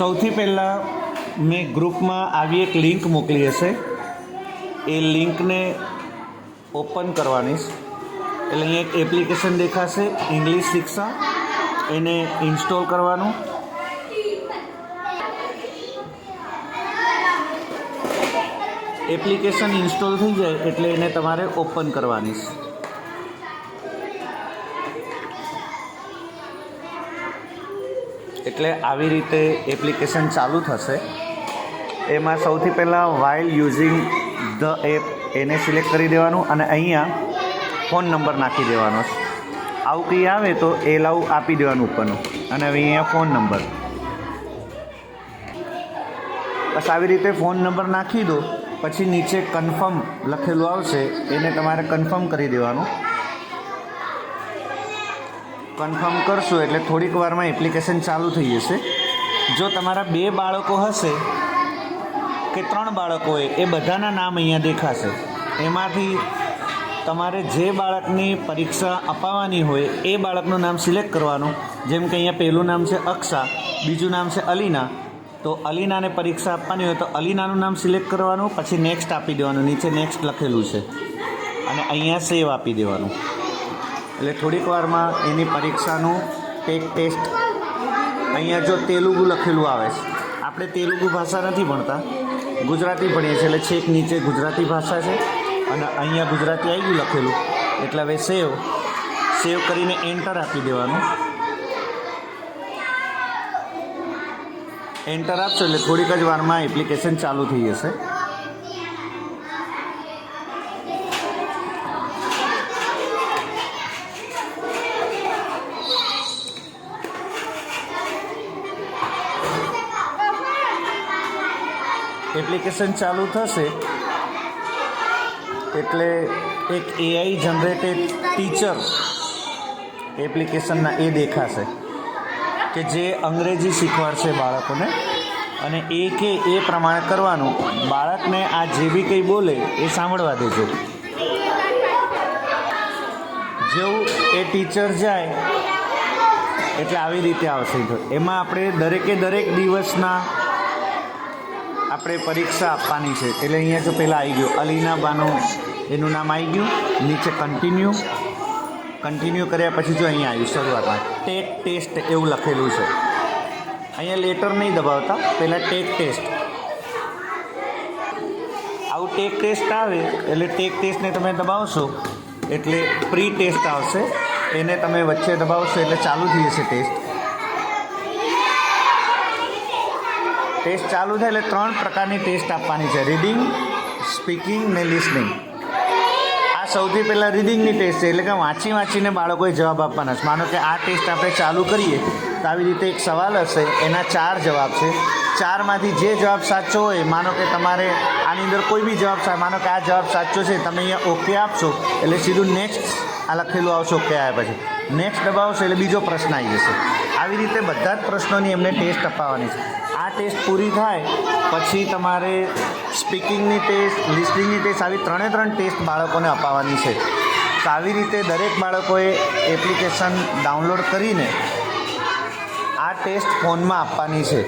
સૌથી પહેલાં મેં ગ્રુપમાં આવી એક લિંક મોકલી હશે, એ લિંકને ઓપન કરવાની. એટલે અહીંયા એક એપ્લિકેશન દેખાશે ઇંગ્લિશ શિક્ષા, એને ઇન્સ્ટોલ કરવાનું. એપ્લિકેશન ઇન્સ્ટોલ થઈ જાય એટલે એને તમારે ઓપન કરવાની. એટલે આવી રીતે એપ્લિકેશન ચાલુ થશે. એમાં સૌથી પહેલાં વાઇલ યુઝિંગ ધ એપ એને સિલેક્ટ કરી દેવાનું અને અહીંયા ફોન નંબર નાખી દેવાનો. આવું કંઈ આવે તો એલાઉ આપી દેવાનું ઉપરનું અને હવે અહીંયા ફોન નંબર. બસ આવી રીતે ફોન નંબર નાખી દો. પછી નીચે કન્ફર્મ લખેલું આવશે, એને તમારે કન્ફર્મ કરી દેવાનું. કન્ફર્મ કરશો એટલે થોડીક વારમાં એપ્લિકેશન ચાલુ થઈ જશે. જો તમારા 2 બાળકો હશે કે 3 બાળકો હોય, એ બધાના નામ અહીંયા દેખાશે. એમાંથી તમારે જે બાળકની પરીક્ષા અપાવવાની હોય એ બાળકનું નામ સિલેક્ટ કરવાનું. જેમ કે અહીંયા પહેલું નામ છે અક્ષા, બીજું નામ છે અલીના. તો અલીનાને પરીક્ષા આપવાની હોય તો અલીનાનું નામ સિલેક્ટ કરવાનું, પછી નેક્સ્ટ આપી દેવાનું. નીચે નેક્સ્ટ લખેલું છે અને અહીંયા સેવ આપી દેવાનું. એટલે થોડીક વારમાં એની પરીક્ષાનું ટેસ્ટ અહીંયા જો તેલુગુ લખેલું આવે છે. આપણે તેલુગુ ભાષા નથી ભણતા, ગુજરાતી ભણીએ છીએ. એટલે છેક નીચે ગુજરાતી ભાષા છે અને અહીંયા ગુજરાતી આવી ગયું લખેલું. એટલે હવે સેવ કરીને એન્ટર આપી દેવાનું. એન્ટર આપશો એટલે થોડીક જ વારમાં એપ્લિકેશન ચાલુ થઈ જશે. એપ્લિકેશન ચાલુ થશે એટલે એક એઆઈ જનરેટેડ ટીચર એપ્લિકેશનના એ દેખાશે કે જે અંગ્રેજી શીખવાડશે બાળકોને, અને એ કે એ પ્રમાણે કરવાનું. બાળકને આ જે બી કંઈ બોલે એ સાંભળવા દેજો. જેવું એ ટીચર જાય એટલે આવી રીતે આવશે. એમાં આપણે દરેક દિવસના આપણે પરીક્ષા આપવાની છે. એટલે અહીંયા જો પહેલાં આવી ગયું અલીના બાનું એનું નામ આવી ગયું. નીચે કન્ટિન્યુ કર્યા પછી જો અહીંયા આવ્યું શરૂઆતમાં ટેસ્ટ એવું લખેલું છે. અહીંયા લેટર નહીં દબાવતા, પહેલાં ટેસ્ટ. આવું ટેસ્ટ આવે એટલે ટેસ્ટને તમે દબાવશો એટલે પ્રી ટેસ્ટ આવશે. એને તમે વચ્ચે દબાવશો એટલે ચાલુ થઈ જશે ટેસ્ટ ચાલુ થાય. એટલે 3 પ્રકારની ટેસ્ટ આપવાની છે: રીડિંગ, સ્પીકિંગ ને લિસનિંગ. આ સૌથી પહેલાં રીડિંગની ટેસ્ટ છે, એટલે કે વાંચીને બાળકોએ જવાબ આપવાના છે. માનો કે આ ટેસ્ટ આપણે ચાલુ કરીએ તો આવી રીતે એક સવાલ હશે, એના 4 જવાબ છે. 4માંથી જે જવાબ સાચો હોય, માનો કે તમારે આની અંદર કોઈ બી જવાબ, માનો કે આ જવાબ સાચો છે, તમે અહીંયા ઓકે આપશો એટલે સીધું નેક્સ્ટ આ લખેલું આવશે. ઓકે આવ્યા પછી નેક્સ્ટ દબાવશો એટલે બીજો પ્રશ્ન આવી જશે. આવી રીતે બધા જ પ્રશ્નોની એમને ટેસ્ટ અપાવવાની છે. આ ટેસ્ટ પૂરી થાય પછી તમારે સ્પીકિંગની ટેસ્ટ, લિસનિંગની ટેસ્ટ, આવી 3 ટેસ્ટ બાળકોને અપાવવાની છે. તો આવી રીતે દરેક બાળકોએ એપ્લિકેશન ડાઉનલોડ કરીને આ ટેસ્ટ ફોનમાં આપવાની છે.